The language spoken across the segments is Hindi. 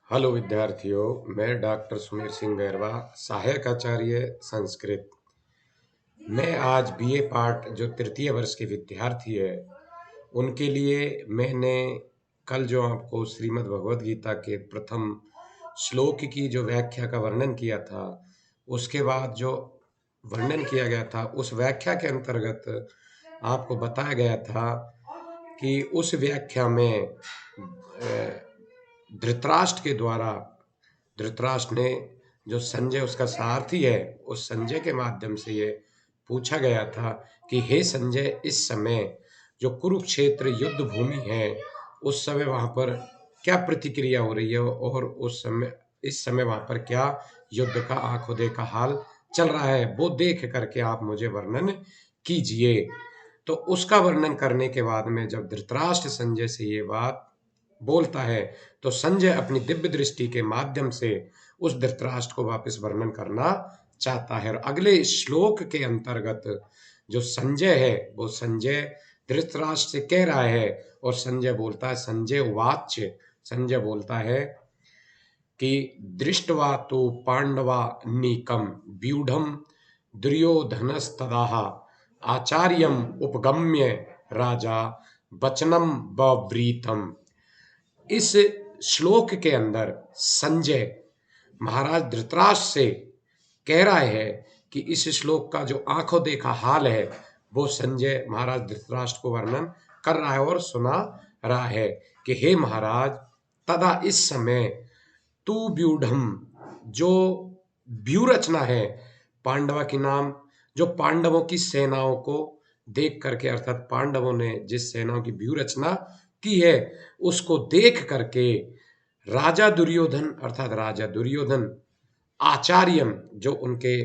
हेलो विद्यार्थियों, मैं डॉक्टर सुमीर सिंह गैरवा, सहायक आचार्य संस्कृत। मैं आज बीए पार्ट जो तृतीय वर्ष के विद्यार्थी है उनके लिए मैंने कल जो आपको श्रीमद् भगवद गीता के प्रथम श्लोक की जो व्याख्या का वर्णन किया था, उसके बाद जो वर्णन किया गया था उस व्याख्या के अंतर्गत आपको बताया गया था कि उस व्याख्या में धृतराष्ट्र के द्वारा धृतराष्ट्र ने जो संजय उसका सारथी है, उस संजय के माध्यम से ये पूछा गया था कि हे संजय, इस समय जो कुरुक्षेत्र युद्ध भूमि है उस समय वहां पर क्या प्रतिक्रिया हो रही है और उस समय इस समय वहां पर क्या युद्ध का आंखों देखा हाल चल रहा है, वो देख करके आप मुझे वर्णन कीजिए। तो उसका वर्णन करने के बाद में जब धृतराष्ट्र संजय से ये बात बोलता है तो संजय अपनी दिव्य दृष्टि के माध्यम से उस धृतराष्ट्र को वापस वर्णन करना चाहता है। और अगले श्लोक के अंतर्गत जो संजय है वो संजय धृतराष्ट्र से कह रहा है और संजय बोलता है, संजय उवाच, संजय बोलता है कि दृष्ट्वा तो पांडवा नीकम व्यूढ़म दुर्योधनस्तदाह आचार्यम उपगम्य राजा वचनम बव्रीतम। इस श्लोक के अंदर संजय महाराज धृतराष्ट्र से कह रहा है कि इस श्लोक का जो आंखों देखा हाल है वो संजय महाराज धृतराष्ट्र को वर्णन कर रहा है और सुना रहा है कि हे महाराज, तदा इस समय तू व्यूढ़म, जो व्यू रचना है पांडवा की नाम, जो पांडवों की सेनाओं को देख करके, अर्थात पांडवों ने जिस सेनाओं की व्यू रचना की है उसको देख करके राजा दुर्योधन, अर्थात राजा दुर्योधन, आचार्यम जो उनके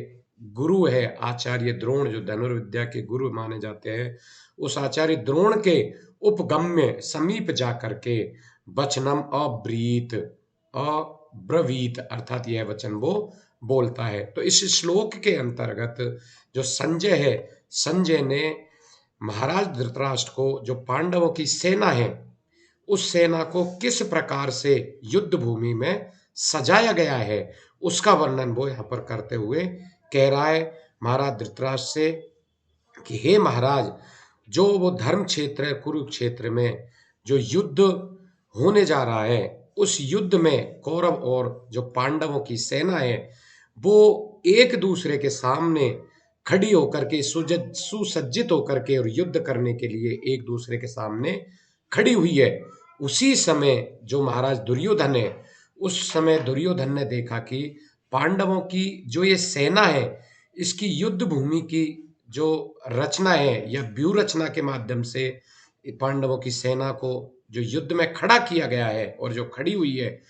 गुरु है, आचार्य द्रोण जो धनुर्विद्या के गुरु माने जाते हैं, उस आचार्य द्रोण के उपगम्य समीप जा करके वचनम अब्रीत अब्रवीत, अर्थात यह वचन वो बोलता है। तो इस श्लोक के अंतर्गत जो संजय है, संजय ने महाराज धृतराष्ट्र को जो पांडवों की सेना है उस सेना को किस प्रकार से युद्ध भूमि में सजाया गया है उसका वर्णन वो यहाँ पर करते हुए कह रहा है महाराज धृतराष्ट्र से कि हे महाराज, जो वो धर्म क्षेत्र है कुरुक्षेत्र में जो युद्ध होने जा रहा है, उस युद्ध में कौरव और जो पांडवों की सेना है वो एक दूसरे के सामने खड़ी होकर के सुसज्जित होकर के और युद्ध करने के लिए एक दूसरे के सामने खड़ी हुई है। उसी समय जो महाराज दुर्योधन है, उस समय दुर्योधन ने देखा कि पांडवों की जो ये सेना है इसकी युद्ध भूमि की जो रचना है या व्यू रचना के माध्यम से पांडवों की सेना को जो युद्ध में खड़ा किया गया है और जो खड़ी हुई है,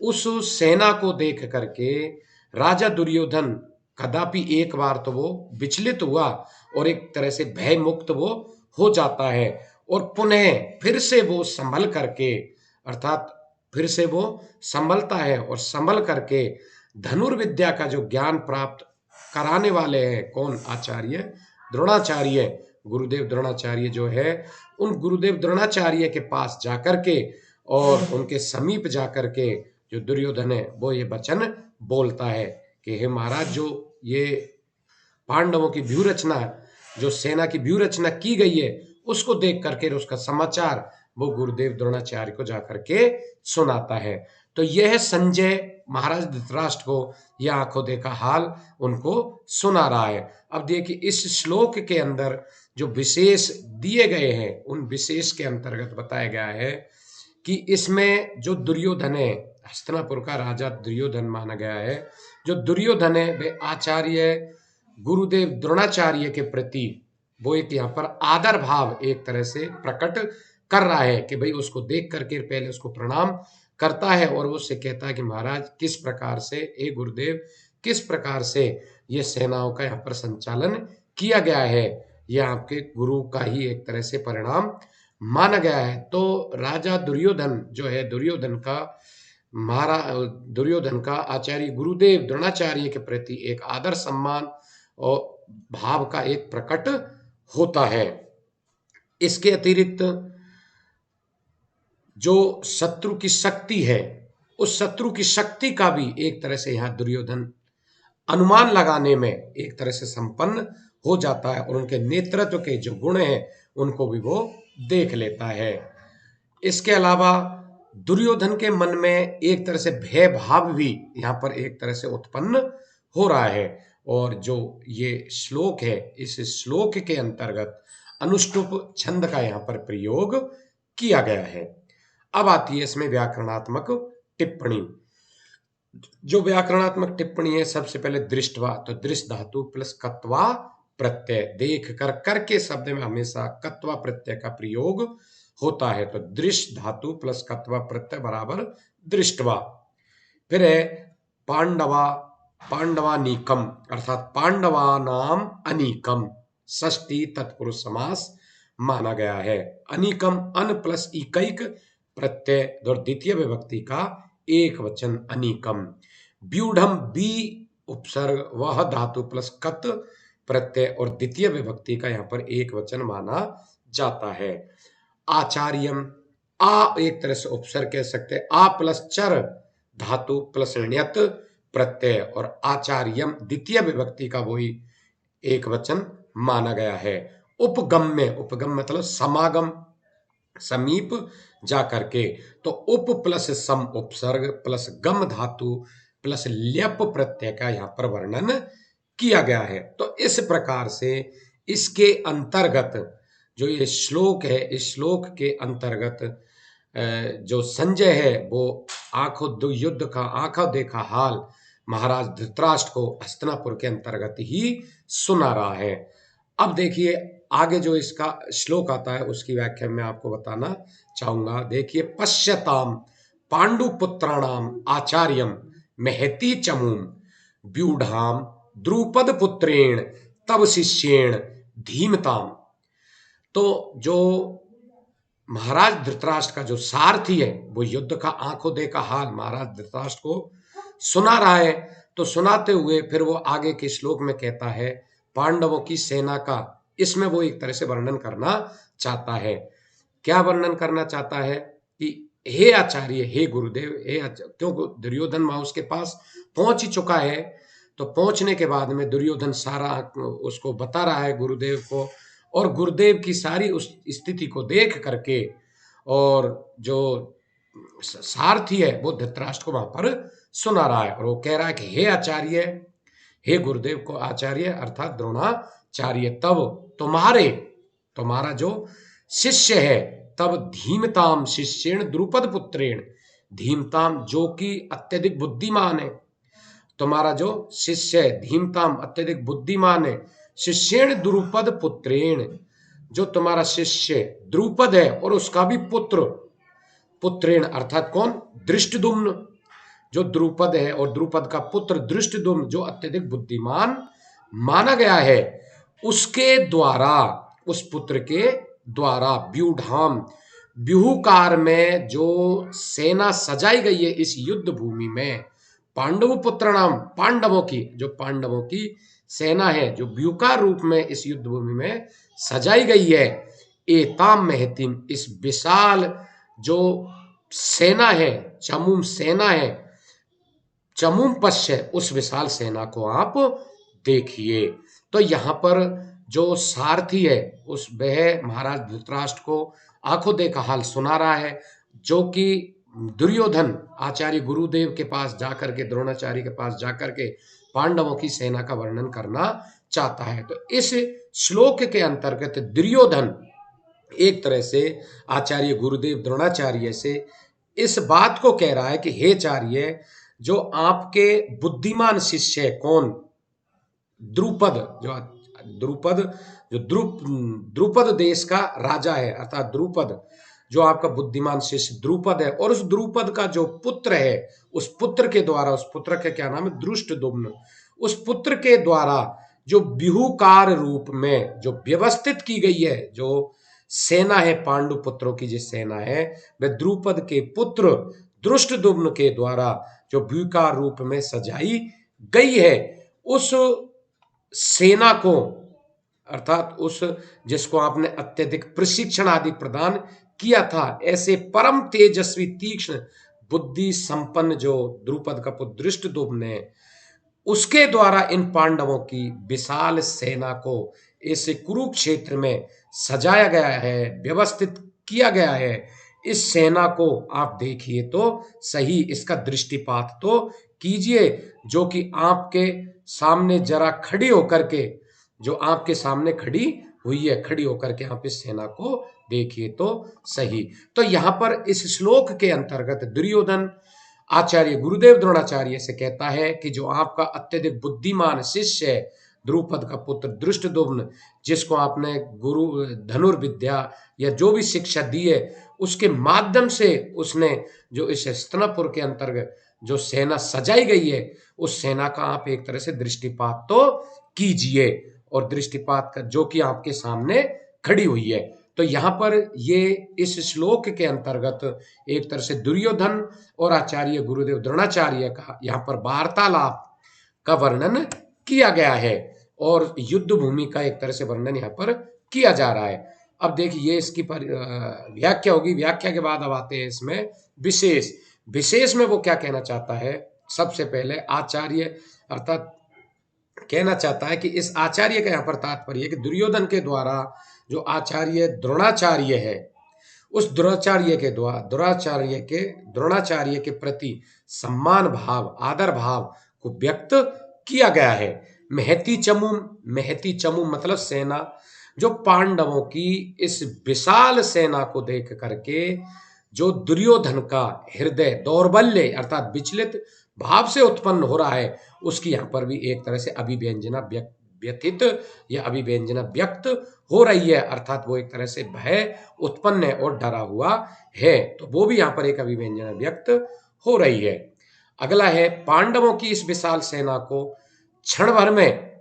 उस सेना को देख करके राजा दुर्योधन कदापि एक बार तो वो विचलित हुआ और एक तरह से भय मुक्त वो हो जाता है और पुनः फिर से वो संभल करके, अर्थात फिर से वो संभलता है और संभल करके धनुर्विद्या का जो ज्ञान प्राप्त कराने वाले हैं कौन, आचार्य द्रोणाचार्य, गुरुदेव द्रोणाचार्य जो है, उन गुरुदेव द्रोणाचार्य के पास जाकर के और उनके समीप जाकर के जो दुर्योधन है वो ये वचन बोलता है कि हे महाराज, जो ये पांडवों की व्यू रचना, जो सेना की व्यू रचना की गई है उसको देख करके उसका समाचार वो गुरुदेव द्रोणाचार्य को जाकर के सुनाता है। तो यह संजय महाराज धृतराष्ट्र को यह आंखों देखा हाल उनको सुना रहा है। अब देखिए इस श्लोक के अंदर जो विशेष दिए गए हैं उन विशेष के अंतर्गत बताया गया है कि इसमें जो दुर्योधन है, हस्तिनापुर का राजा दुर्योधन माना गया है, जो दुर्योधन है वे आचार्य गुरुदेव द्रोणाचार्य के प्रति वो एक यहाँ पर आदर भाव एक तरह से प्रकट कर रहा है कि भाई उसको देख करके पहले उसको प्रणाम करता है और वो उससे कहता है कि महाराज किस प्रकार से, ए गुरुदेव, किस प्रकार से ये सेनाओं का यहाँ पर संचालन किया गया है, यह आपके गुरु का ही एक तरह से परिणाम माना गया है। तो राजा दुर्योधन जो है, दुर्योधन का आचार्य गुरुदेव द्रोणाचार्य के प्रति एक आदर सम्मान और भाव का एक प्रकट होता है। इसके अतिरिक्त जो शत्रु की शक्ति है उस शत्रु की शक्ति का भी एक तरह से यहाँ दुर्योधन अनुमान लगाने में एक तरह से संपन्न हो जाता है, और उनके नेतृत्व के जो गुण हैं उनको भी वो देख लेता है। इसके अलावा दुर्योधन के मन में एक तरह से भय भाव भी यहाँ पर एक तरह से उत्पन्न हो रहा है। और जो ये श्लोक है, इस श्लोक के अंतर्गत अनुष्टुप छंद का यहाँ पर प्रयोग किया गया है। अब आती है इसमें व्याकरणात्मक टिप्पणी। जो व्याकरणात्मक टिप्पणी है, सबसे पहले दृष्टवा, तो दृष्ट धातु प्लस कत्वा प्रत्यय, देख कर करके शब्द में हमेशा कत्वा प्रत्यय का प्रयोग होता है। तो दृष्ट धातु प्लस कत्वा प्रत्यय बराबर दृष्टवा। फिर है पांडवा, पांडवानीकम अर्थात पांडवानाम अनीकम, षष्ठी तत्पुरुष समास माना गया है। अनीकम अन प्लस इकैक प्रत्यय और द्वितीय विभक्ति का एक वचन अनीकम। व्यूढ़म बी उपसर्ग वह धातु प्लस कत प्रत्यय और द्वितीय विभक्ति का यहाँ पर एक वचन माना जाता है। आचार्यम, आ एक तरह से उपसर्ग कह सकते हैं, आ प्लस चर धातु प्लस ण्यत प्रत्यय और आचार्यम द्वितीय विभक्ति का वही एक वचन माना गया है। उपगम्य, उपगम मतलब समागम, समीप जा करके, तो उप प्लस सम उपसर्ग प्लस गम धातु प्लस ल्यप प्रत्यय का यहाँ पर वर्णन किया गया है। तो इस प्रकार से इसके अंतर्गत जो ये श्लोक है, इस श्लोक के अंतर्गत जो संजय है वो आंखों युद्ध का आंखों देखा हाल महाराज धृतराष्ट्र को हस्तिनापुर के अंतर्गत ही सुना रहा है। अब देखिए आगे जो इसका श्लोक आता है उसकी व्याख्या मैं आपको बताना चाहूंगा। देखिए, पश्यताम पांडुपुत्राणाम आचार्यम महती चमूम व्यूढ़ाम द्रुपद पुत्रेण तब शिष्येण धीमताम। तो जो महाराज धृतराष्ट्र का जो सारथी है वो युद्ध का आंखों देखा हाल महाराज धृतराष्ट्र को सुना रहा है। तो सुनाते हुए फिर वो आगे के श्लोक में कहता है पांडवों की सेना का, इसमें वो एक तरह से वर्णन करना चाहता है। क्या वर्णन करना चाहता है कि हे आचार्य, हे गुरुदेव, क्योंकि दुर्योधन वहां उसके पास पहुंच ही चुका है। तो पहुंचने के बाद में दुर्योधन सारा उसको बता रहा है गुरुदेव को, और गुरुदेव की सारी उस स्थिति को देख करके और जो सारथी है वो धृतराष्ट्र को वहां पर सुना रहा है, और वो कह रहा है कि हे आचार्य, हे गुरुदेव को आचार्य अर्थात द्रोणाचार्य, तब तुम्हारा जो शिष्य है, तब धीमताम शिष्येण द्रुपद पुत्रेण, धीमताम जो कि अत्यधिक बुद्धिमान है, तुम्हारा जो शिष्य है धीमताम अत्यधिक बुद्धिमान है, शिष्येण द्रुपद पुत्रेण, जो तुम्हारा शिष्य द्रुपद है और उसका भी पुत्र, पुत्रेण अर्थात कौन, धृष्टद्युम्न, जो द्रुपद है और द्रुपद का पुत्र धृष्टद्युम्न जो अत्यधिक बुद्धिमान माना गया है, उसके द्वारा, उस पुत्र के द्वारा व्यूढ़ाम, व्यूहकार में जो सेना सजाई गई है इस युद्ध भूमि में, पांडव पुत्र नाम पांडवों की, जो पांडवों की सेना है जो व्यूहकार रूप में इस युद्ध भूमि में सजाई गई है, एताम महतिम, इस विशाल जो सेना है, चमूम सेना है, चमूम पश्य, उस विशाल सेना को आप देखिए। तो यहाँ पर जो सारथी है उस वह महाराज धृतराष्ट्र को आंखों देखा हाल सुना रहा है, जो कि दुर्योधन आचार्य गुरुदेव के पास जाकर के, द्रोणाचार्य के पास जाकर के पांडवों की सेना का वर्णन करना चाहता है। तो इस श्लोक के अंतर्गत दुर्योधन एक तरह से आचार्य गुरुदेव द्रोणाचार्य से इस बात को कह रहा है कि हे आचार्य, जो आपके बुद्धिमान शिष्य है, कौन, द्रुपद, जो द्रुपद देश का राजा है, अर्थात द्रुपद, जो आपका बुद्धिमान शिष्य द्रुपद है, और उस द्रुपद का जो पुत्र है, उस पुत्र के द्वारा, उस पुत्र का क्या नाम है, धृष्टद्युम्न, उस पुत्र के द्वारा जो व्यूहकार रूप में जो व्यवस्थित की गई है, जो सेना है पांडु पुत्रों की, जो सेना है वह द्रुपद के पुत्र धृष्टद्युम्न के द्वारा जो व्यूहकार रूप में सजाई गई है, उस सेना को, अर्थात उस जिसको आपने अत्यधिक प्रशिक्षण आदि प्रदान किया था, ऐसे परम तेजस्वी तीक्ष्ण बुद्धि संपन्न जो द्रुपद का पुत्र धृष्टद्युम्न ने, उसके द्वारा इन पांडवों की विशाल सेना को इस कुरुक्षेत्र में सजाया गया है, व्यवस्थित किया गया है। इस सेना को आप देखिए तो सही, इसका दृष्टिपात तो कीजिए, जो कि आपके सामने जरा खड़ी होकर के, जो आपके सामने खड़ी हुई है, खड़ी होकर के आप इस सेना को देखिए तो सही। तो यहां पर इस श्लोक के अंतर्गत दुर्योधन आचार्य गुरुदेव द्रोणाचार्य से कहता है कि जो आपका अत्यधिक बुद्धिमान शिष्य है द्रुपद का पुत्र धृष्टद्युम्न, जिसको आपने गुरु धनुर्विद्या या जो भी शिक्षा दी है उसके माध्यम से उसने जो इस हस्तिनापुर के अंतर्गत जो सेना सजाई गई है, उस सेना का आप एक तरह से दृष्टिपात तो कीजिए, और दृष्टिपात का जो कि आपके सामने खड़ी हुई है। तो यहां पर ये इस श्लोक के अंतर्गत एक तरह से दुर्योधन और आचार्य गुरुदेव द्रोणाचार्य का यहाँ पर वार्तालाप का वर्णन किया गया है, और युद्ध भूमि का एक तरह से वर्णन यहाँ पर किया जा रहा है। अब देखिए ये इसकी व्याख्या होगी, व्याख्या के बाद अब आते हैं इसमें विशेष। विशेष में वो क्या कहना चाहता है, सबसे पहले आचार्य अर्थात कहना चाहता है कि इस आचार्य का यहाँ पर तात्पर्य है कि दुर्योधन के द्वारा जो आचार्य द्रोणाचार्य है, उस द्रोणाचार्य के प्रति सम्मान भाव, आदर भाव को व्यक्त किया गया है। महती चमू मतलब सेना, जो पांडवों की इस विशाल सेना को देख करके जो दुर्योधन का हृदय दौर्बल्य अर्थात विचलित भाव से उत्पन्न हो रहा है, उसकी यहां पर भी एक तरह से अभिव्यंजना व्यथित या अभिव्यंजना व्यक्त हो रही है, अर्थात वो एक तरह से भय उत्पन्न है और डरा हुआ है, तो वो भी यहां पर एक अभिव्यंजना व्यक्त हो रही है। अगला है पांडवों की इस विशाल सेना को क्षण भर में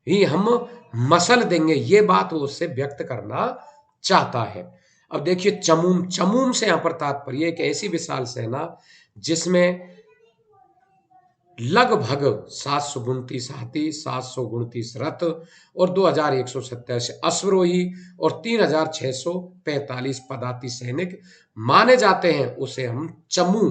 ही हम मसल देंगे, ये बात वो उससे व्यक्त करना चाहता है। अब देखिए चमूम से यहां पर तात्पर्य एक ऐसी विशाल सेना जिसमें लगभग 729 हाथी, 729 रथ और 2187 अश्वरोही और 3645 पदाति सैनिक माने जाते हैं, उसे हम चमू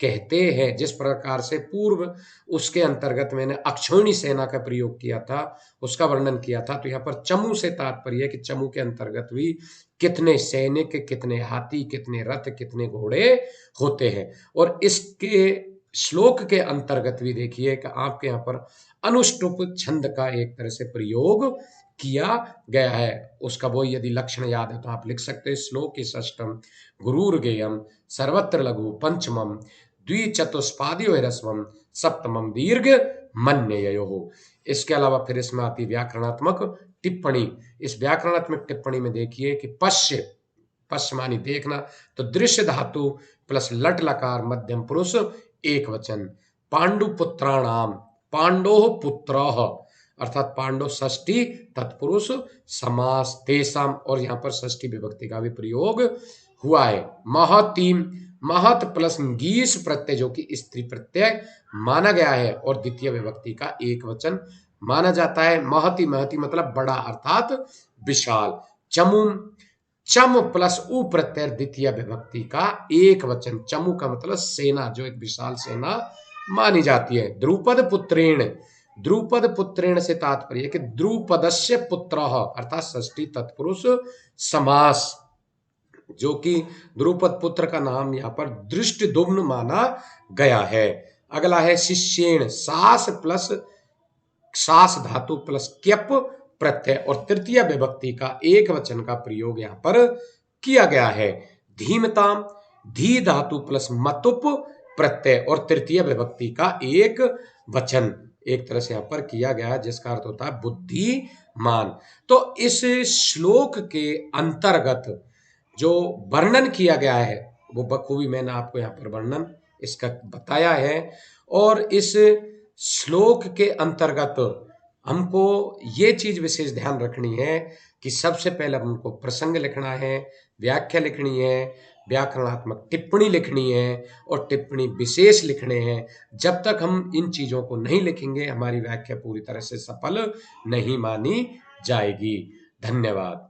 कहते हैं। जिस प्रकार से पूर्व उसके अंतर्गत मैंने अक्षौहिणी सेना का प्रयोग किया था, उसका वर्णन किया था, तो यहाँ पर चमू से तात्पर्य है कि चमू के अंतर्गत भी कितने सैनिक, कितने हाथी, कितने रथ, कितने घोड़े होते हैं। और इसके श्लोक के अंतर्गत भी देखिए कि आपके यहाँ पर अनुष्टुप छंद का एक तरह से प्रयोग किया गया है, उसका वो यदि लक्षण याद है तो आप लिख सकते हैं। श्लोक की षष्टम गुरुर्गेयम सर्वत्र लघु पंचमम द्विचतुष्पादियो ह्रस्वम सप्तमम दीर्घ मन्ययो। इसके अलावा फिर इसमें आती व्याकरणात्मक टिप्पणी। इस व्याकरणात्मक टिप्पणी में देखिए कि पश्य मानी देखना, तो दृश्य धातु प्लस लट लकार मध्यम पुरुष एक वचन, पांडुपुत्राणाम पांडो पुत्र अर्थात पांडव षष्ठी तत्पुरुष समास तेसाम, और यहाँ पर षष्ठी विभक्ति का भी प्रयोग हुआ है। महतीम महत प्लस गीस प्रत्यय जो कि स्त्री प्रत्यय माना गया है और द्वितीय विभक्ति का एक वचन माना जाता है। महती मतलब बड़ा अर्थात विशाल। चम प्लस उ प्रत्यय द्वितीय विभक्ति का एक वचन, चमू का मतलब सेना, जो एक विशाल सेना मानी जाती है। द्रुपद पुत्रेण से तात्पर्य कि द्रुपदस्य पुत्र अर्थात षष्ठी तत्पुरुष समास, जो कि द्रुपद पुत्र का नाम यहाँ पर धृष्टद्युम्न माना गया है। अगला है शिष्येण, सास धातु प्लस क्यप प्रत्यय और तृतीय विभक्ति का एक वचन का प्रयोग यहाँ पर किया गया है। धीमताम धी धातु प्लस मतुप प्रत्यय और तृतीय विभक्ति का एक वचन एक तरह से यहाँ पर किया गया है, जिसका अर्थ होता है बुद्धिमान। तो इस श्लोक के अंतर्गत जो वर्णन किया गया है वो बखूबी मैंने आपको यहाँ पर वर्णन इसका बताया है। और इस श्लोक के अंतर्गत हमको ये चीज विशेष ध्यान रखनी है कि सबसे पहले हमको प्रसंग लिखना है, व्याख्या लिखनी है, व्याकरणात्मक टिप्पणी लिखनी है और टिप्पणी विशेष लिखने हैं। जब तक हम इन चीजों को नहीं लिखेंगे हमारी व्याख्या पूरी तरह से सफल नहीं मानी जाएगी। धन्यवाद।